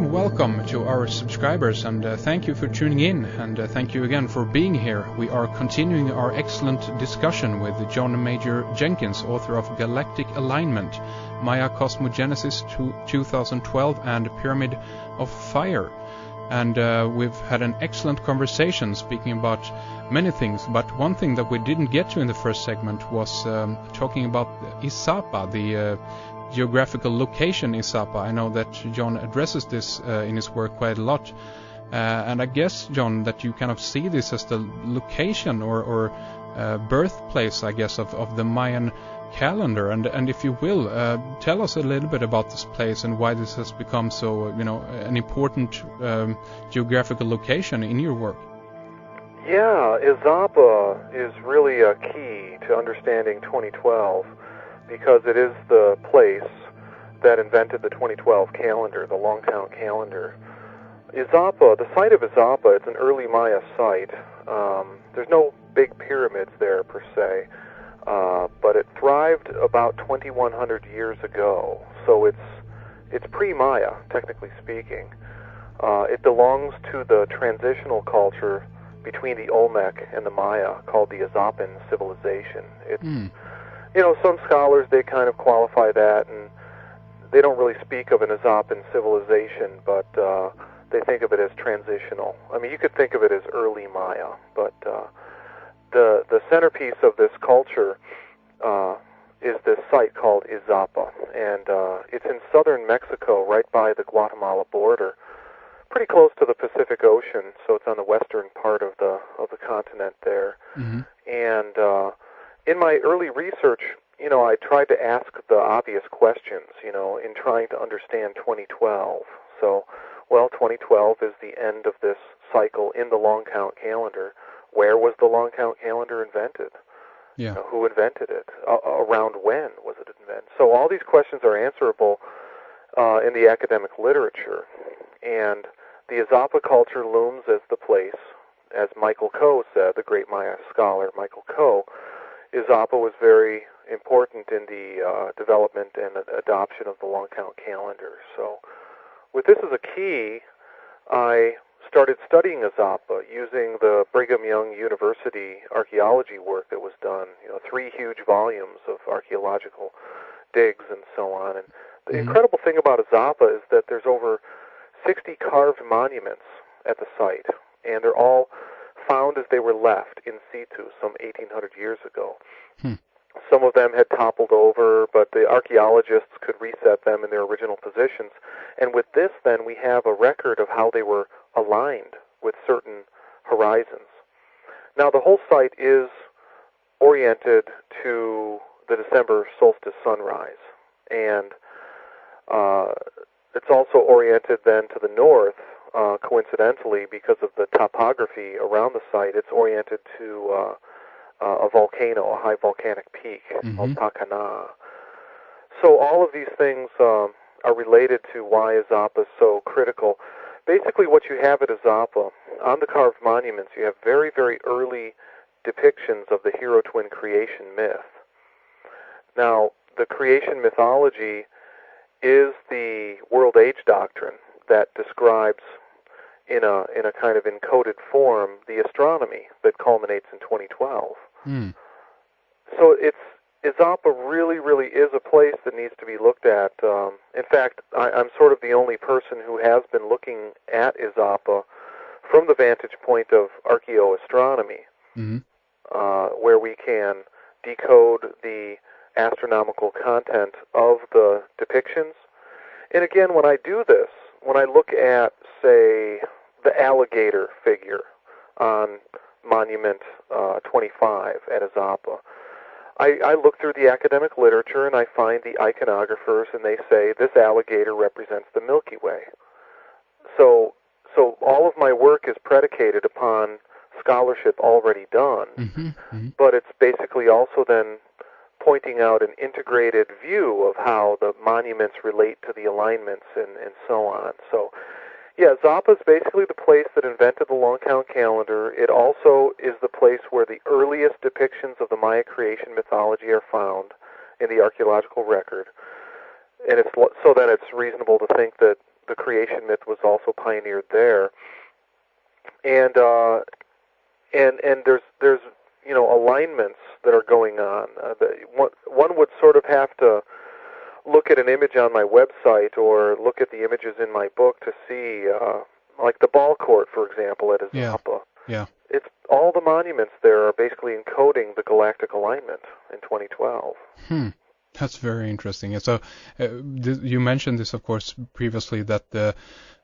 and welcome to our subscribers, and thank you for tuning in, and thank you again for being here. We are continuing our excellent discussion with John Major Jenkins, author of Galactic Alignment, Maya Cosmogenesis 2012 and Pyramid of Fire. And we've had an excellent conversation speaking about many things, but one thing that we didn't get to in the first segment was talking about Izapa, the geographical location Izapa. I know that John addresses this in his work quite a lot, and I guess, John, that you kind of see this as the location or birthplace, I guess, of the Mayan calendar. And if you will, tell us a little bit about this place and why this has become so, an important geographical location in your work. Yeah, Izapa is really a key to understanding 2012. Because it is the place that invented the 2012 calendar, the long count calendar. Izapa, the site of Izapa, it's an early Maya site. There's no big pyramids there per se, but it thrived about 2,100 years ago. So it's pre-Maya, technically speaking. It belongs to the transitional culture between the Olmec and the Maya, called the Izapan civilization. It's some scholars, they kind of qualify that, and they don't really speak of an Izapan civilization, but they think of it as transitional. I mean, you could think of it as early Maya, but the centerpiece of this culture is this site called Izapa, and it's in southern Mexico, right by the Guatemala border, pretty close to the Pacific Ocean, so it's on the western part of the continent there. Mm-hmm. And in my early research, I tried to ask the obvious questions, in trying to understand 2012. So, 2012 is the end of this cycle in the long count calendar. Where was the long count calendar invented? Yeah. Who invented it? Around when was it invented? So all these questions are answerable in the academic literature. And the Izapa culture looms as the place, as Michael Coe said, the great Maya scholar Michael Coe. Izapa was very important in the development and adoption of the long count calendar. So with this as a key, I started studying Izapa using the Brigham Young University archaeology work that was done, 3 huge volumes of archaeological digs and so on. And the incredible thing about Izapa is that there's over 60 carved monuments at the site, and they're all found as they were left in situ some 1,800 years ago. Some of them had toppled over, but the archaeologists could reset them in their original positions. And with this, then, we have a record of how they were aligned with certain horizons. Now, the whole site is oriented to the December solstice sunrise, and it's also oriented then to the north. Coincidentally, because of the topography around the site, it's oriented to a volcano, a high volcanic peak called Takana. So all of these things are related to why Izapa is so critical. Basically, what you have at Izapa, on the carved monuments, you have very, very early depictions of the hero twin creation myth. Now, the creation mythology is the world age doctrine that describes in a kind of encoded form the astronomy that culminates in 2012. So Izapa really, really is a place that needs to be looked at. In fact, I'm sort of the only person who has been looking at Izapa from the vantage point of archaeoastronomy, where we can decode the astronomical content of the depictions. And again, when I do this, when I look at, say, the alligator figure on Monument 25 at Izapa, I look through the academic literature and I find the iconographers, and they say this alligator represents the Milky Way. So all of my work is predicated upon scholarship already done, but it's basically also then pointing out an integrated view of how the monuments relate to the alignments and so on. So, yeah, Izapa is basically the place that invented the long count calendar. It also is the place where the earliest depictions of the Maya creation mythology are found in the archaeological record. And it's so that it's reasonable to think that the creation myth was also pioneered there. And there's alignments that are going on. One would sort of have to look at an image on my website or look at the images in my book to see, like the ball court, for example, at Izapa. Yeah. It's all the monuments there are basically encoding the galactic alignment in 2012. That's very interesting. And so you mentioned this, of course, previously, that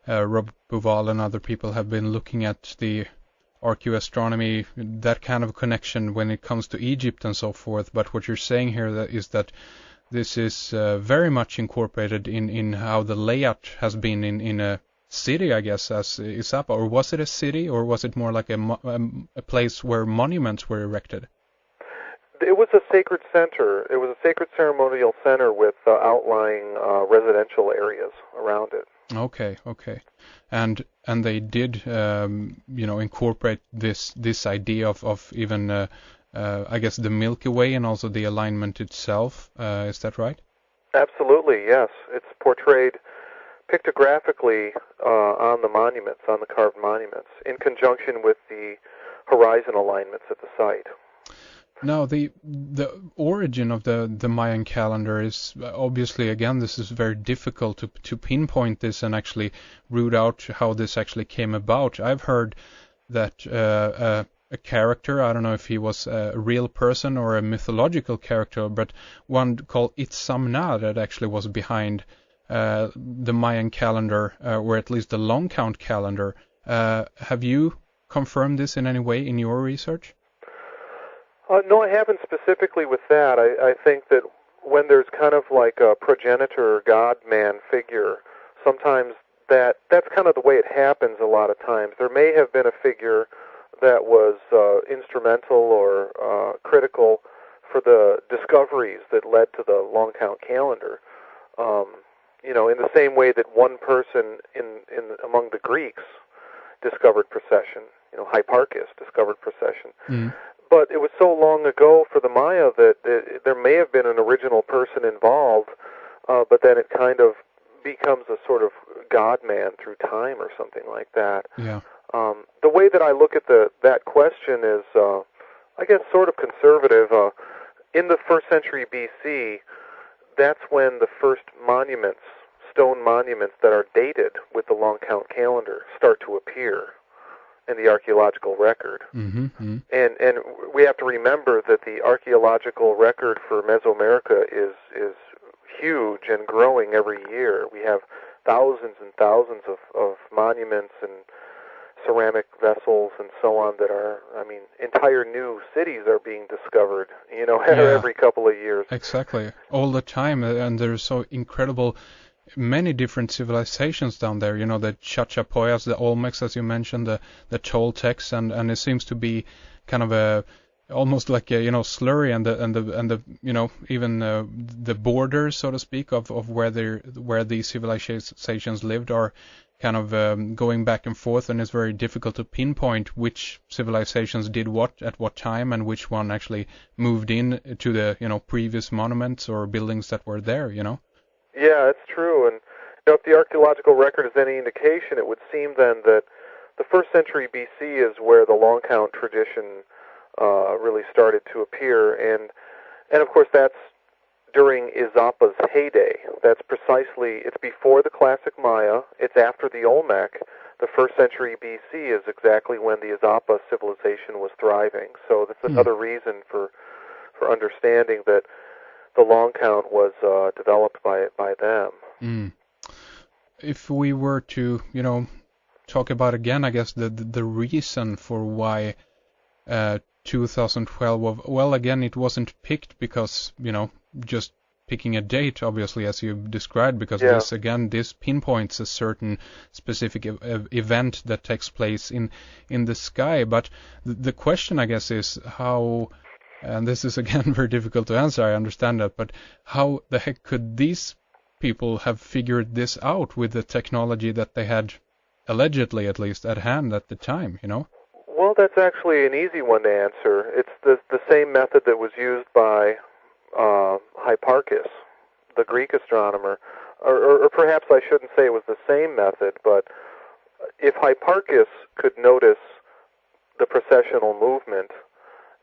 Rob Bouval and other people have been looking at the archaeoastronomy, that kind of connection when it comes to Egypt and so forth. But what you're saying here is that this is very much incorporated in how the layout has been in a city, I guess, as Izapa. Or was it a city, or was it more like a place where monuments were erected? It was a sacred center. It was a sacred ceremonial center with outlying residential areas around it. Okay. And they did, incorporate this idea of even, I guess, the Milky Way and also the alignment itself. Is that right? Absolutely, yes. It's portrayed pictographically on the monuments, on the carved monuments, in conjunction with the horizon alignments at the site. Now, the origin of the Mayan calendar is obviously, again, this is very difficult to pinpoint this and actually root out how this actually came about. I've heard that a character, I don't know if he was a real person or a mythological character, but one called Itzamna that actually was behind the Mayan calendar, or at least the long count calendar. Have you confirmed this in any way in your research? No, I haven't specifically with that. I think that when there's kind of like a progenitor God-man figure, sometimes that's kind of the way it happens a lot of times. There may have been a figure that was instrumental or critical for the discoveries that led to the long count calendar. In the same way that one person among the Greeks discovered precession, Hipparchus discovered precession. But it was so long ago for the Maya that there may have been an original person involved, but then it kind of becomes a sort of God-man through time or something like that. Yeah. The way that I look at that question is, I guess, sort of conservative. In the 1st century BC, that's when the first monuments, stone monuments that are dated with the long count calendar, start to appear in the archaeological record. Mm-hmm. And we have to remember that the archaeological record for Mesoamerica is huge and growing every year. We have thousands and thousands of monuments and ceramic vessels and so on that are, entire new cities are being discovered, every couple of years. Exactly. All the time. And there's so incredible many different civilizations down there, the Chachapoyas, the Olmecs, as you mentioned, the Toltecs, and it seems to be kind of almost like a slurry, and the even the borders, so to speak, of where these civilizations lived are kind of going back and forth, and it's very difficult to pinpoint which civilizations did what at what time and which one actually moved in to the previous monuments or buildings that were there. Yeah, it's true. And if the archaeological record is any indication, it would seem then that the 1st century BC is where the long count tradition really started to appear. And of course, that's during Izapa's heyday. It's before the classic Maya. It's after the Olmec. The 1st century BC is exactly when the Izapa civilization was thriving. So that's another reason for understanding that the long count was developed by them. If we were to, talk about again, I guess the reason for why 2012. Well, again, it wasn't picked because just picking a date, obviously, as you described, because this pinpoints a certain specific event that takes place in the sky. But the question, I guess, is how. And this is, again, very difficult to answer, I understand that, but how the heck could these people have figured this out with the technology that they had, allegedly at least, at hand at the time, Well, that's actually an easy one to answer. It's the same method that was used by Hipparchus, the Greek astronomer. or perhaps I shouldn't say it was the same method, but if Hipparchus could notice the precessional movement,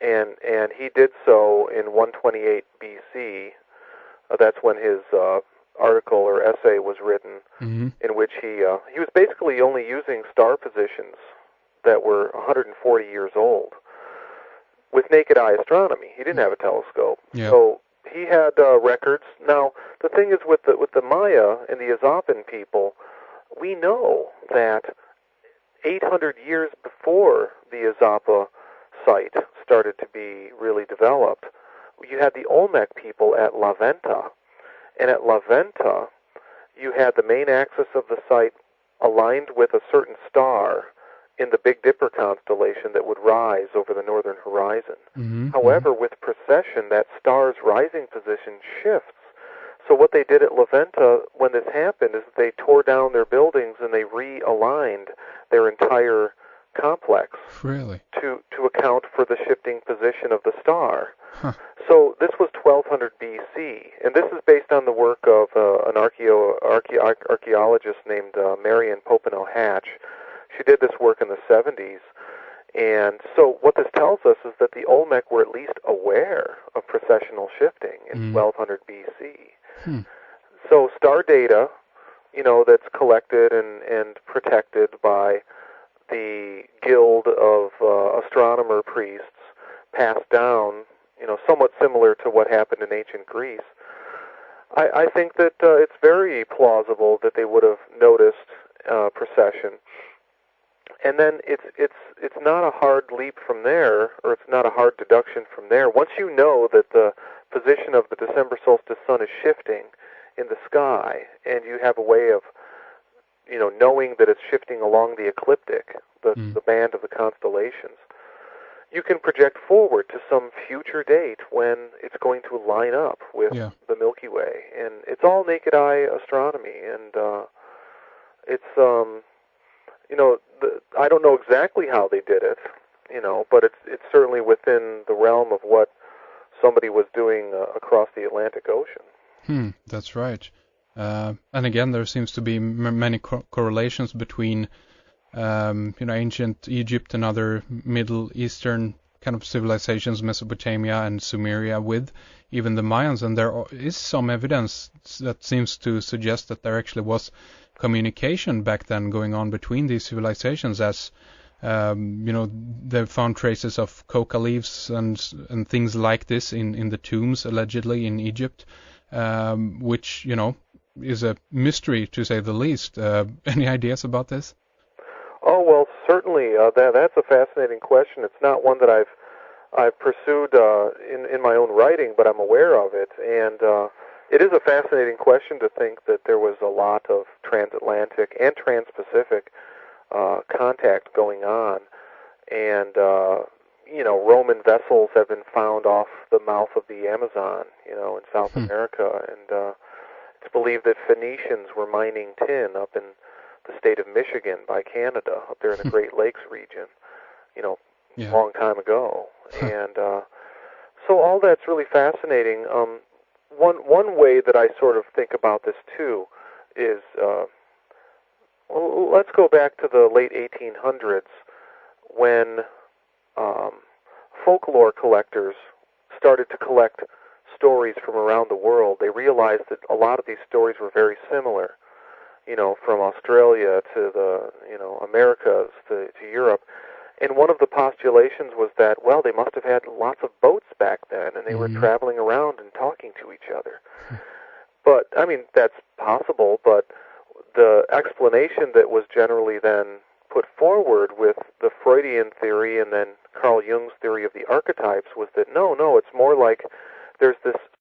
and he did so in 128 BC, that's when his article or essay was written, Mm-hmm. in which he was basically only using star positions that were 140 years old with naked eye astronomy. He didn't have a telescope, Yeah. so he had records. Now, the thing is with the Maya and the Izapan people, we know that 800 years before the Izapa site started to be really developed, you had the Olmec people at La Venta, and at La Venta, you had the main axis of the site aligned with a certain star in the Big Dipper constellation that would rise over the northern horizon. Mm-hmm. However, with precession, that star's rising position shifts. So what they did at La Venta when this happened is they tore down their buildings and they realigned their entire complex Really? to account for the shifting position of the star. Huh. So this was 1200 BC, and this is based on the work of an archaeologist named Marian Hatch. She did this work in the 70s, and so what this tells us is that the Olmec were at least aware of precessional shifting in 1200 BC. Hmm. So star data, that's collected and protected by the guild of astronomer priests, passed down, somewhat similar to what happened in ancient Greece. I think that it's very plausible that they would have noticed precession. And then it's not a hard leap from there, or it's not a hard deduction from there. Once you know that the position of the December solstice sun is shifting in the sky, and you have a way of, knowing that it's shifting along the ecliptic, the band of the constellations, you can project forward to some future date when it's going to line up with the Milky Way. And it's all naked eye astronomy, and it's I don't know exactly how they did it, but it's certainly within the realm of what somebody was doing across the Atlantic Ocean. That's right. And again, there seems to be many correlations between, ancient Egypt and other Middle Eastern kind of civilizations, Mesopotamia and Sumeria, with even the Mayans. And there is some evidence that seems to suggest that there actually was communication back then going on between these civilizations, as they found traces of coca leaves and things like this in the tombs allegedly in Egypt, which is a mystery to say the least. Any ideas about this? Oh, well, certainly that's a fascinating question. It's not one that I've pursued in my own writing, but I'm aware of it, and it is a fascinating question to think that there was a lot of transatlantic and transpacific contact going on, and Roman vessels have been found off the mouth of the Amazon, in South America, and it's believed that Phoenicians were mining tin up in the state of Michigan by Canada, up there in the Great Lakes region, a long time ago, and so all that's really fascinating. One way that I sort of think about this too is, let's go back to the late 1800s when folklore collectors started to collect stories from around the world. They realized that a lot of these stories were very similar, from Australia to the, Americas to Europe. And one of the postulations was that, well, they must have had lots of boats back then, and they were traveling around and talking to each other. But, that's possible, but the explanation that was generally then put forward with the Freudian theory and then Carl Jung's theory of the archetypes was that, no, it's more like there's this